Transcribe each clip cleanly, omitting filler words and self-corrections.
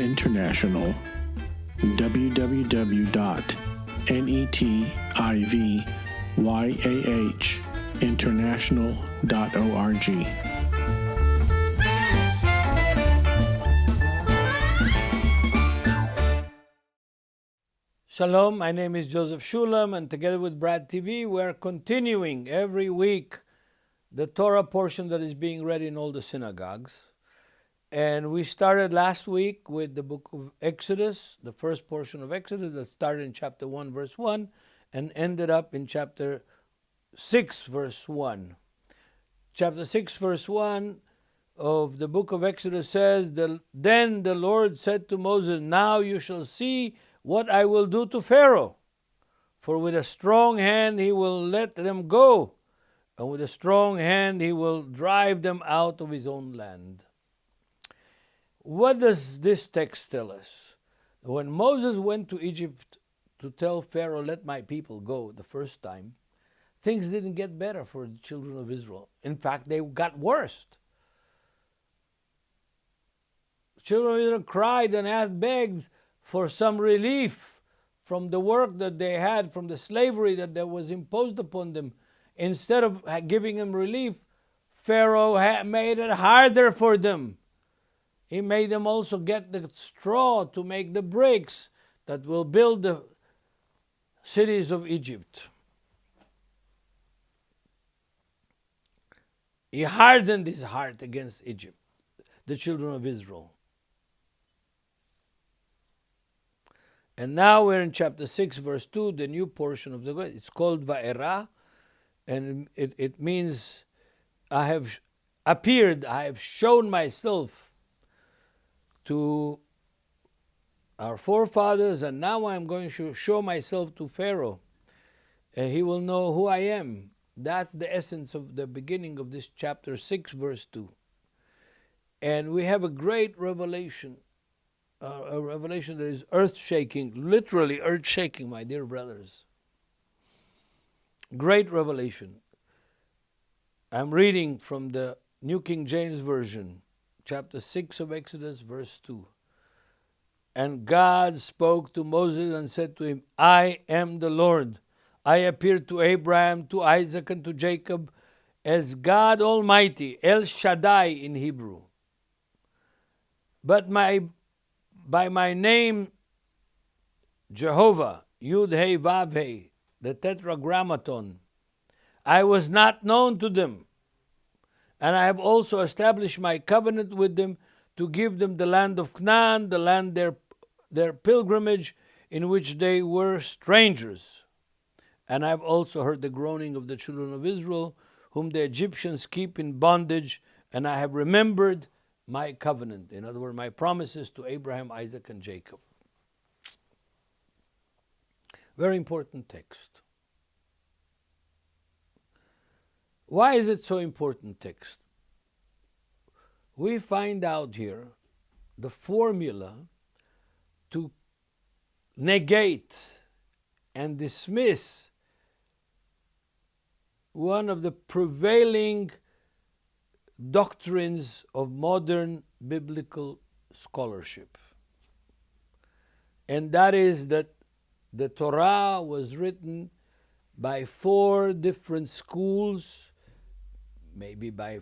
International, www.netivyahinternational.org. Shalom, my name is Joseph Shulam, and together with Brad TV, we're continuing every week the Torah portion that is being read in all the synagogues. And we started last week with the book of Exodus, the first portion of Exodus that started in chapter 1, verse 1, and ended up in chapter 6, verse 1. Chapter 6, verse 1 of the book of Exodus says, Then the Lord said to Moses, Now you shall see what I will do to Pharaoh. For with a strong hand he will let them go, and with a strong hand he will drive them out of his own land. What does this text tell us? When Moses went to Egypt to tell Pharaoh, let my people go, the first time, things didn't get better for the children of Israel. In fact, they got worse. The children of Israel cried and begged for some relief from the work that they had, from the slavery that was imposed upon them. Instead of giving them relief, Pharaoh made it harder for them. He made them also get the straw to make the bricks that will build the cities of Egypt. He hardened his heart against Egypt, the children of Israel. And now we're in chapter 6, verse 2, the new portion of the Torah. It's called Vayeira, and it means I have appeared, I have shown myself to our forefathers, and now I'm going to show myself to Pharaoh, and he will know who I am. That's the essence of the beginning of this chapter 6, verse 2. And we have a great revelation. A revelation that is earth-shaking, literally earth-shaking, my dear brothers. Great revelation. I'm reading from the New King James Version, chapter 6 of Exodus, verse 2. And God spoke to Moses and said to him, I am the Lord. I appeared to Abraham, to Isaac, and to Jacob as God Almighty, El Shaddai in Hebrew. But by my name, Jehovah, Yud Hey Vav Hey, the Tetragrammaton, I was not known to them. And I have also established my covenant with them to give them the land of Canaan, the land their pilgrimage, in which they were strangers. And I have also heard the groaning of the children of Israel, whom the Egyptians keep in bondage, and I have remembered my covenant, in other words, my promises to Abraham, Isaac, and Jacob. Very important text. Why is it so important text? We find out here the formula to negate and dismiss one of the prevailing doctrines of modern biblical scholarship. And that is that the Torah was written by 4 different schools, maybe by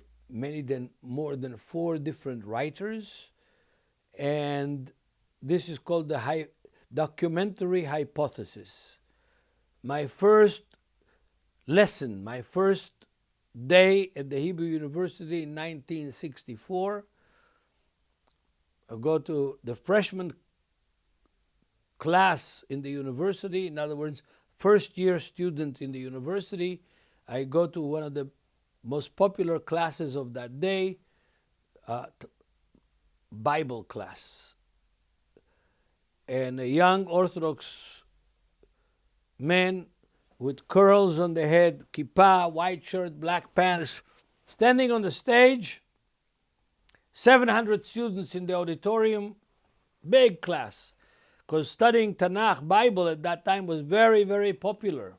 more than 4 different writers, and this is called the documentary hypothesis. My first lesson, my first day at the Hebrew University in 1964. I go to the freshman class in the university, in other words, first year student in the university. I go to one of the most popular classes of that day, Bible class. And a young Orthodox man with curls on the head, kippah, white shirt, black pants, standing on the stage, 700 students in the auditorium, big class, because studying Tanakh, Bible at that time was very, very popular.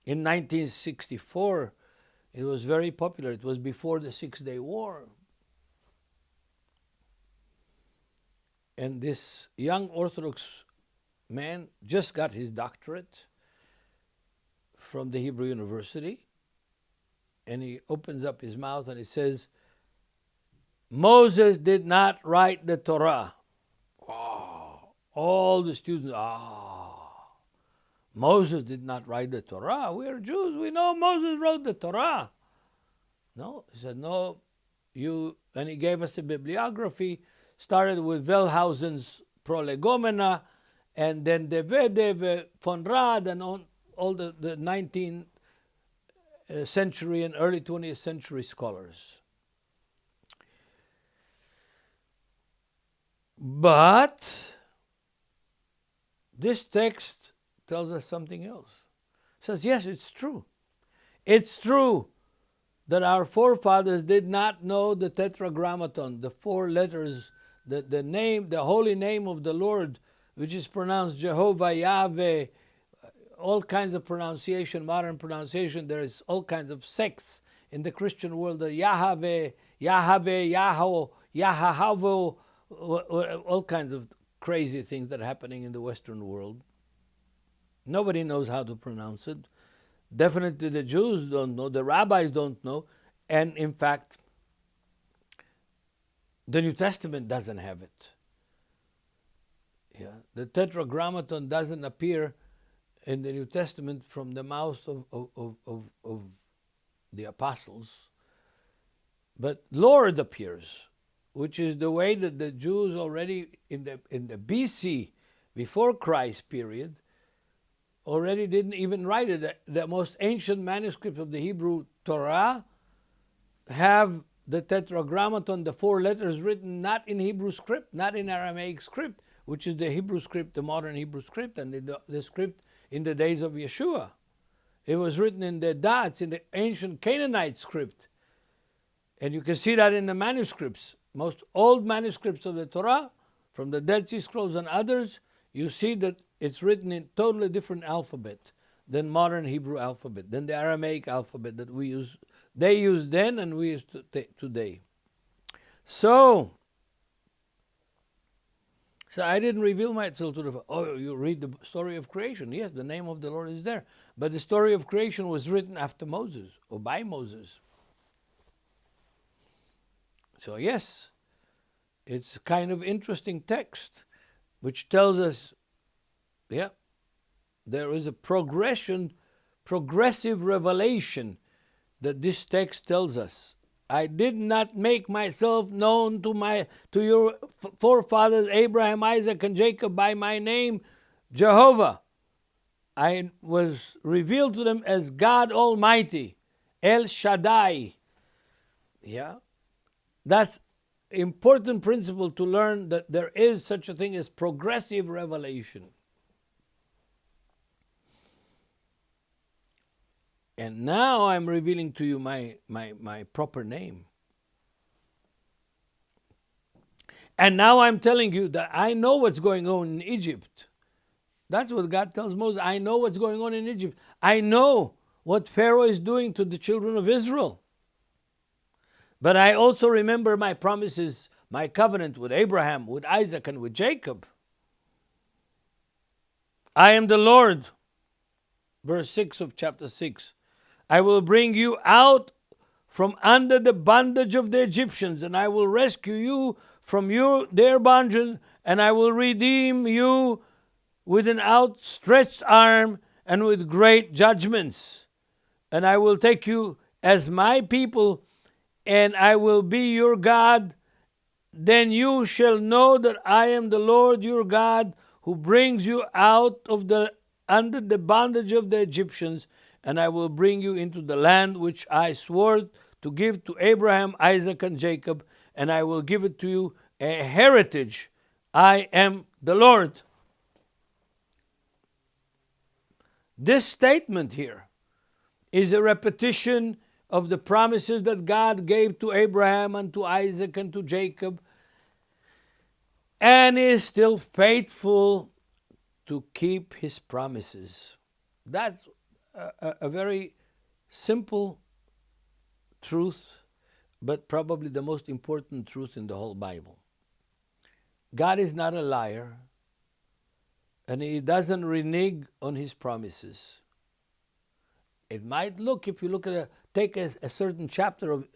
In 1964, it was very popular. It was before the 6-Day War. And this young Orthodox man just got his doctorate from the Hebrew University, and he opens up his mouth and he says, Moses did not write the Torah. Oh, all the students, Moses did not write the Torah. We are Jews. We know Moses wrote the Torah. No, he said, no, and he gave us a bibliography, started with Wellhausen's Prolegomena, and then Davedev, von Rad, and all the 19th century and early 20th century scholars. But this text tells us something else. It says, yes, it's true. It's true that our forefathers did not know the Tetragrammaton, the 4 letters, the name, the holy name of the Lord, which is pronounced Jehovah, Yahweh, all kinds of pronunciation, modern pronunciation. There is all kinds of sects in the Christian world, the Yahweh, Yahweh, Yahahavo, all kinds of crazy things that are happening in the Western world. Nobody knows how to pronounce it. Definitely the Jews don't know, the rabbis don't know, and in fact, the New Testament doesn't have it. Yeah, the Tetragrammaton doesn't appear in the New Testament from the mouth of the apostles, but Lord appears, which is the way that the Jews already in the BC, before Christ period, already didn't even write it. The most ancient manuscripts of the Hebrew Torah have the Tetragrammaton, the 4 letters written not in Hebrew script, not in Aramaic script, which is the Hebrew script, the modern Hebrew script, and the script in the days of Yeshua. It was written in the dots, in the ancient Canaanite script. And you can see that in the manuscripts. Most old manuscripts of the Torah, from the Dead Sea Scrolls and others, you see that it's written in totally different alphabet than modern Hebrew alphabet, than the Aramaic alphabet that we use. They used then and we use today. So I didn't reveal myself to the... you read the story of creation. Yes, the name of the Lord is there. But the story of creation was written after Moses, or by Moses. So yes, it's a kind of interesting text, which tells us, there is a progressive revelation that this text tells us. I did not make myself known to your forefathers Abraham, Isaac, and Jacob by my name, Jehovah. I was revealed to them as God Almighty, El Shaddai. Yeah, that's important principle to learn, that there is such a thing as progressive revelation. And now I'm revealing to you my proper name. And now I'm telling you that I know what's going on in Egypt. That's what God tells Moses. I know what's going on in Egypt. I know what Pharaoh is doing to the children of Israel. But I also remember my promises, my covenant with Abraham, with Isaac, and with Jacob. I am the Lord. Verse 6 of chapter 6. I will bring you out from under the bondage of the Egyptians, and I will rescue you from their bondage, and I will redeem you with an outstretched arm and with great judgments. And I will take you as my people, and I will be your God. Then you shall know that I am the Lord your God, who brings you out of under the bondage of the Egyptians, and I will bring you into the land which I swore to give to Abraham, Isaac, and Jacob, and I will give it to you a heritage. I am the Lord. This statement here is a repetition of the promises that God gave to Abraham and to Isaac and to Jacob, and is still faithful to keep his promises. That's a very simple truth, but probably the most important truth in the whole Bible. God is not a liar, and He doesn't renege on His promises. It might look, if you look at take a certain chapter of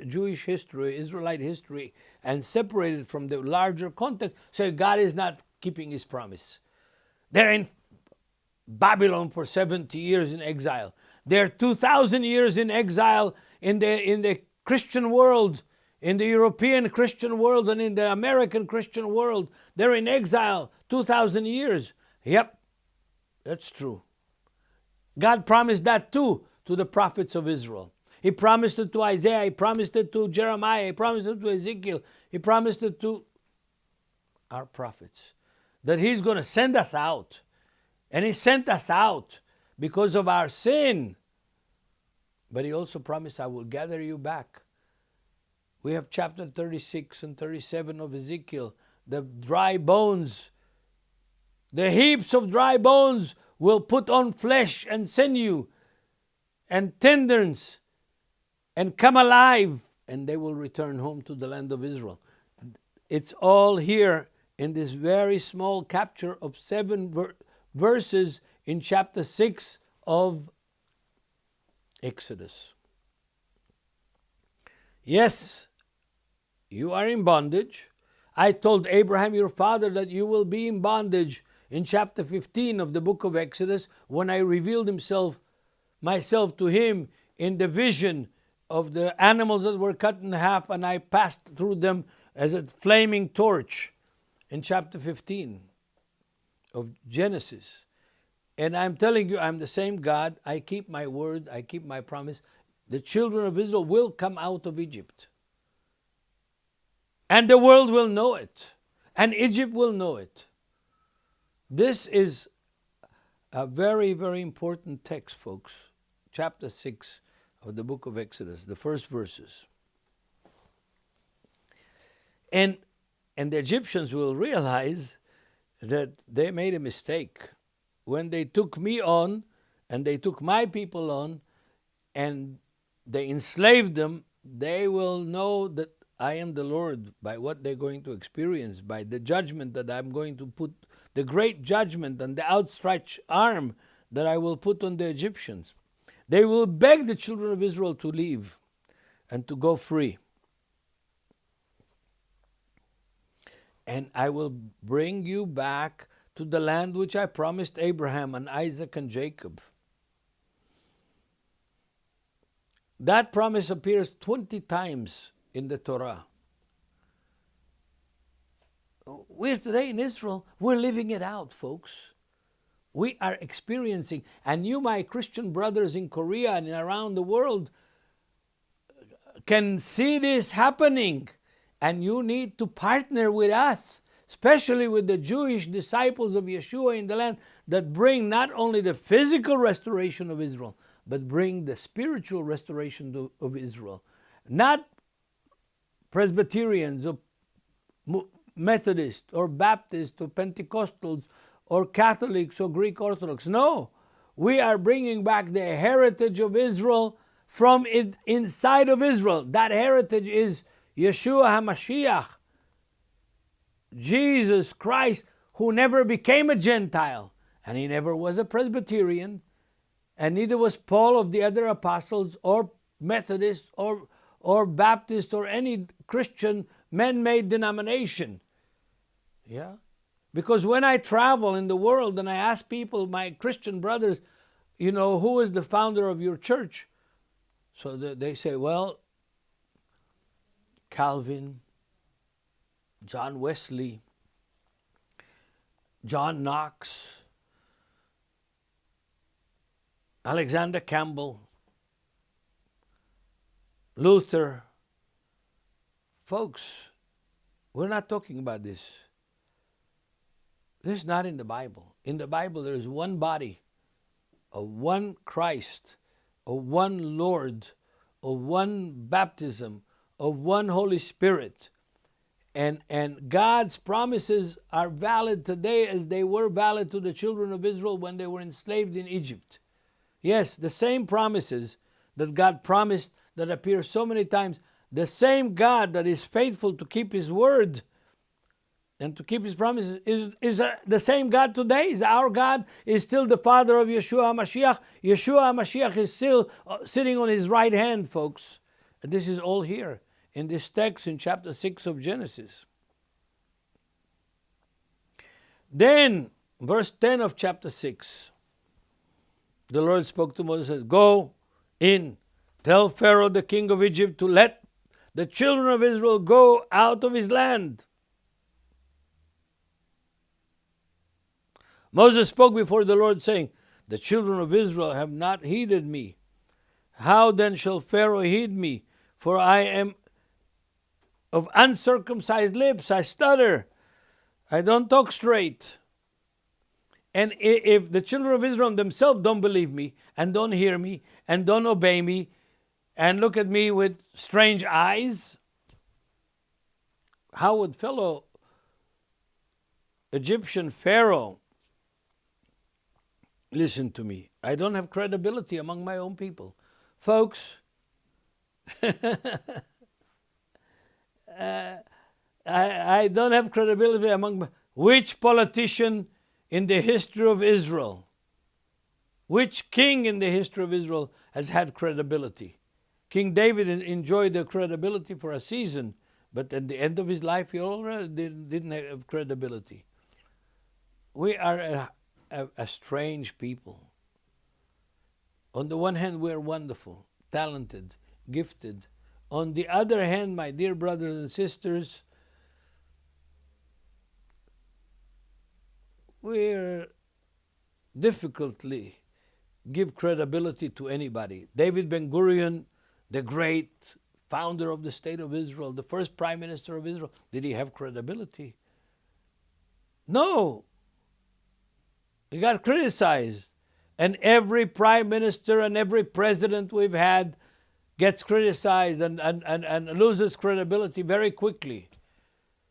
Jewish history, Israelite history, and separate it from the larger context, say God is not keeping His promise. They're in Babylon for 70 years in exile. They're 2,000 years in exile in the Christian world, in the European Christian world, and in the American Christian world. They're in exile 2,000 years. Yep, that's true. God promised that too to the prophets of Israel. He promised it to Isaiah. He promised it to Jeremiah. He promised it to Ezekiel. He promised it to our prophets, that He's going to send us out. And He sent us out because of our sin. But He also promised, I will gather you back. We have chapter 36 and 37 of Ezekiel. The dry bones, the heaps of dry bones will put on flesh and sinew and tendons and come alive, and they will return home to the land of Israel. It's all here in this very small capture of 7 verses in chapter 6 of Exodus. Yes, you are in bondage. I told Abraham your father that you will be in bondage in chapter 15 of the book of Exodus, when I revealed myself to him in the vision of the animals that were cut in half, and I passed through them as a flaming torch in chapter 15 of Genesis. And I'm telling you, I'm the same God. I keep my word. I keep my promise. The children of Israel will come out of Egypt. And the world will know it. And Egypt will know it. This is a very, very important text, folks. Chapter 6 of the book of Exodus, the first verses. And the Egyptians will realize that they made a mistake. When they took me on, and they took my people on, and they enslaved them, they will know that I am the Lord by what they're going to experience, by the judgment that I'm going to put, the great judgment and the outstretched arm that I will put on the Egyptians. They will beg the children of Israel to leave and to go free. And I will bring you back to the land which I promised Abraham and Isaac and Jacob. That promise appears 20 times in the Torah. We're today in Israel, we're living it out, folks. We are experiencing, and you, my Christian brothers in Korea and around the world, can see this happening. And you need to partner with us, especially with the Jewish disciples of Yeshua in the land, that bring not only the physical restoration of Israel, but bring the spiritual restoration of Israel. Not Presbyterians or Methodists or Baptists or Pentecostals or Catholics or Greek Orthodox. No, we are bringing back the heritage of Israel from inside of Israel. That heritage is Yeshua HaMashiach, Jesus Christ, who never became a Gentile, and he never was a Presbyterian, and neither was Paul of the other apostles or Methodist or Baptist or any Christian man-made denomination. Yeah? Because when I travel in the world and I ask people, my Christian brothers, who is the founder of your church? So they say, well, Calvin, John Wesley, John Knox, Alexander Campbell, Luther. Folks, we're not talking about this. This is not in the Bible. In the Bible, there is one body, of one Christ, of one Lord, of one baptism, of one Holy Spirit. And God's promises are valid today as they were valid to the children of Israel when they were enslaved in Egypt. Yes, the same promises that God promised that appear so many times, the same God that is faithful to keep His word and to keep his promises is the same God today. Is our God is still the Father of Yeshua HaMashiach. Yeshua HaMashiach is still sitting on his right hand, folks. And this is all here in this text in chapter 6 of Genesis. Then, verse 10 of chapter 6, the Lord spoke to Moses and said, "Go in, tell Pharaoh the king of Egypt to let the children of Israel go out of his land." Moses spoke before the Lord, saying, "The children of Israel have not heeded me. How then shall Pharaoh heed me? For I am of uncircumcised lips. I stutter. I don't talk straight. And if the children of Israel themselves don't believe me, and don't hear me, and don't obey me, and look at me with strange eyes, how would fellow Egyptian Pharaoh listen to me? I don't have credibility among my own people." Folks, I don't have credibility among which politician in the history of Israel, which king in the history of Israel has had credibility? King David enjoyed the credibility for a season, but at the end of his life he already didn't have credibility. We are a strange people. On the one hand, we're wonderful, talented, gifted. On the other hand, my dear brothers and sisters, we're difficultly give credibility to anybody. David Ben-Gurion, the great founder of the state of Israel, the first prime minister of Israel, did he have credibility? No. He got criticized. And every prime minister and every president we've had gets criticized and loses credibility very quickly.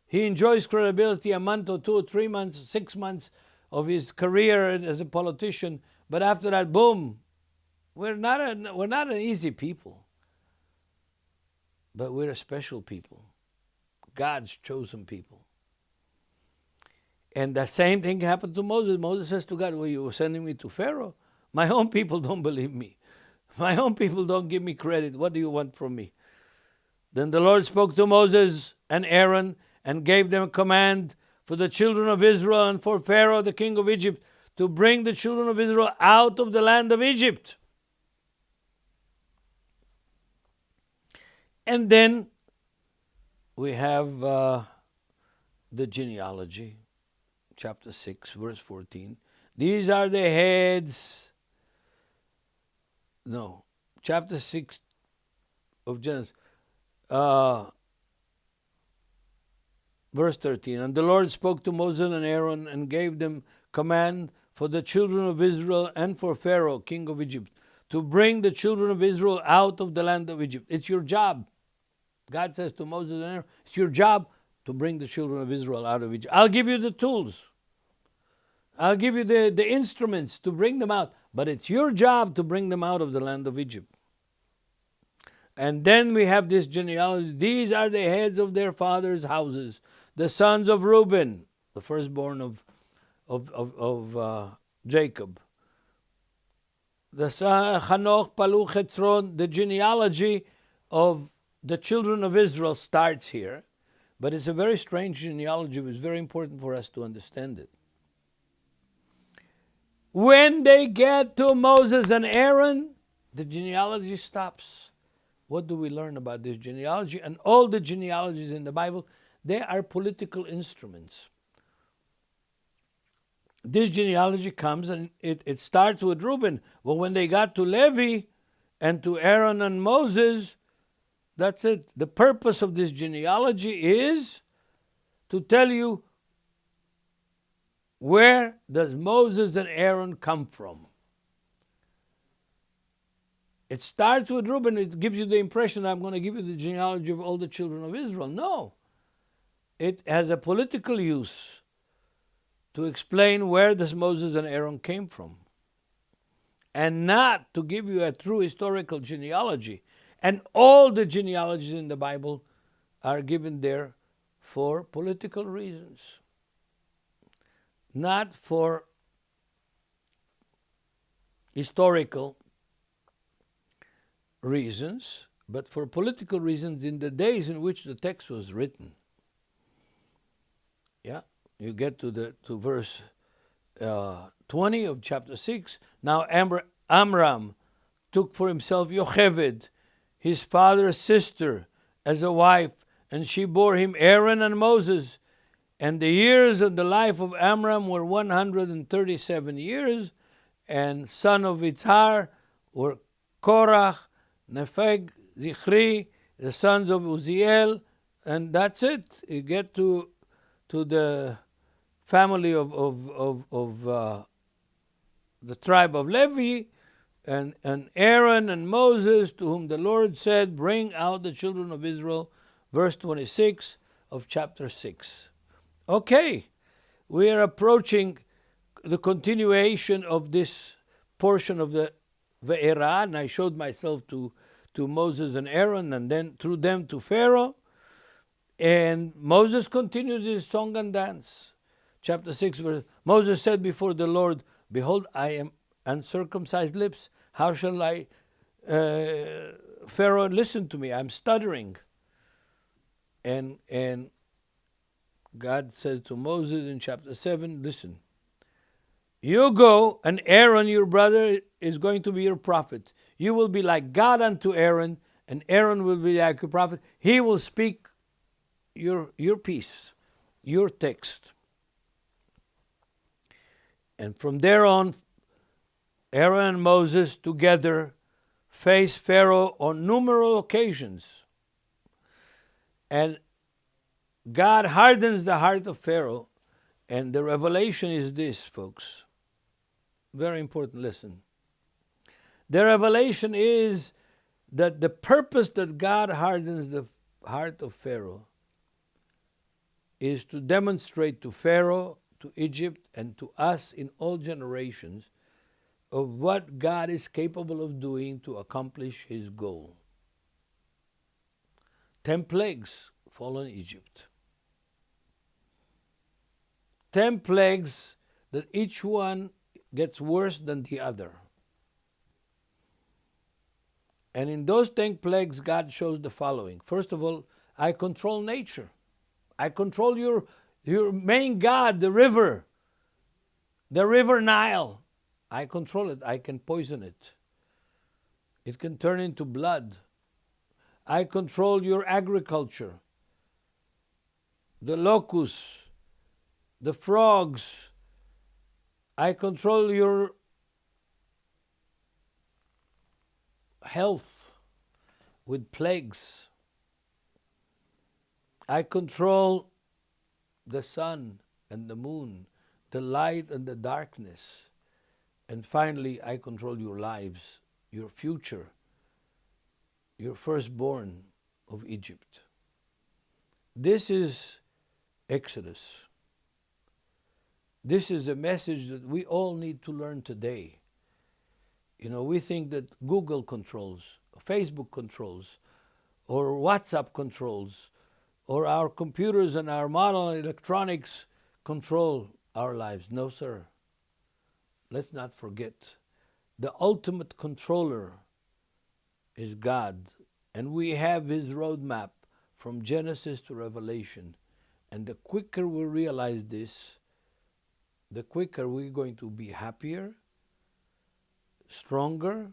He enjoys credibility a month or 2 or 3 months, 6 months of his career as a politician, but after that, boom. We're not an easy people, but we're a special people, God's chosen people. And the same thing happened to Moses. Moses says to God, "Well, you were sending me to Pharaoh. My own people don't believe me. My own people don't give me credit. What do you want from me?" Then the Lord spoke to Moses and Aaron and gave them a command for the children of Israel and for Pharaoh, the king of Egypt, to bring the children of Israel out of the land of Egypt. And then we have the genealogy, chapter 6, verse 14. These are the heads. No, chapter 6 of Genesis, verse 13. And the Lord spoke to Moses and Aaron and gave them command for the children of Israel and for Pharaoh, king of Egypt, to bring the children of Israel out of the land of Egypt. It's your job. God says to Moses and Aaron, it's your job to bring the children of Israel out of Egypt. I'll give you the tools. I'll give you the instruments to bring them out. But it's your job to bring them out of the land of Egypt. And then we have this genealogy. These are the heads of their fathers' houses. The sons of Reuben, the firstborn of Jacob. The son Hanoch, Palu, Hetzron. The genealogy of the children of Israel starts here. But it's a very strange genealogy. It's very important for us to understand it. When they get to Moses and Aaron, the genealogy stops. What do we learn about this genealogy? And all the genealogies in the Bible, they are political instruments. This genealogy comes and it starts with Reuben. But when they got to Levi and to Aaron and Moses, that's it. The purpose of this genealogy is to tell you, where does Moses and Aaron come from? It starts with Reuben. It gives you the impression I'm going to give you the genealogy of all the children of Israel. No. It has a political use to explain where does Moses and Aaron came from, and not to give you a true historical genealogy. And all the genealogies in the Bible are given there for political reasons. not for historical reasons, but for political reasons in the days in which the text was written. Yeah, you get to verse 20 of chapter 6. Now Amram took for himself Yocheved, his father's sister, as a wife, and she bore him Aaron and Moses. And the years of the life of Amram were 137 years, and son of Yitzhar were Korach, Nepheg, Zichri, the sons of Uziel, and that's it. You get to the family of the tribe of Levi, and Aaron and Moses, to whom the Lord said, bring out the children of Israel, verse 26 of chapter 6. Okay, we are approaching the continuation of this portion of the Vayeira, and I showed myself to Moses and Aaron, and then through them to Pharaoh. And Moses continues his song and dance. Chapter 6, verse, Moses said before the Lord, behold, I am uncircumcised lips. How shall I, Pharaoh, listen to me? I'm stuttering. And God said to Moses in chapter 7, listen, you go, and Aaron, your brother, is going to be your prophet. You will be like God unto Aaron, and Aaron will be like a prophet. He will speak your piece, your text. And from there on, Aaron and Moses together faced Pharaoh on numerous occasions. And God hardens the heart of Pharaoh. And the revelation is this, folks. Very important lesson. The revelation is that the purpose that God hardens the heart of Pharaoh is to demonstrate to Pharaoh, to Egypt, and to us in all generations of what God is capable of doing to accomplish his goal. 10 plagues fall on Egypt. 10 plagues that each one gets worse than the other. And in those 10 plagues, God shows the following. First of all, I control nature. I control your main god, the river Nile. I control it. I can poison it. It can turn into blood. I control your agriculture, the locusts, the frogs. I control your health with plagues. I control the sun and the moon, the light and the darkness. And finally, I control your lives, your future, your firstborn of Egypt. This is Exodus. This is a message that we all need to learn today. You know, we think that Google controls, Facebook controls, or WhatsApp controls, or our computers and our modern electronics control our lives. No, sir. Let's not forget. The ultimate controller is God, and we have his roadmap from Genesis to Revelation. And the quicker we realize this, the quicker we're going to be happier, stronger,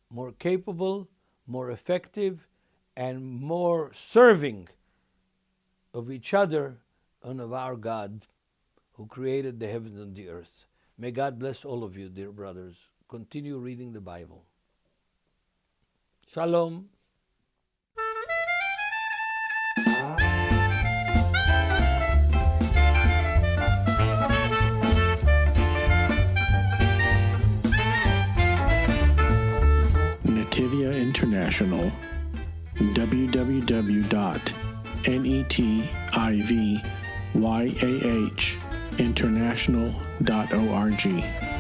more capable, more effective, and more serving of each other and of our God who created the heavens and the earth. May God bless all of you, dear brothers. Continue reading the Bible. Shalom. Netivyah International, www.netivyah international.org.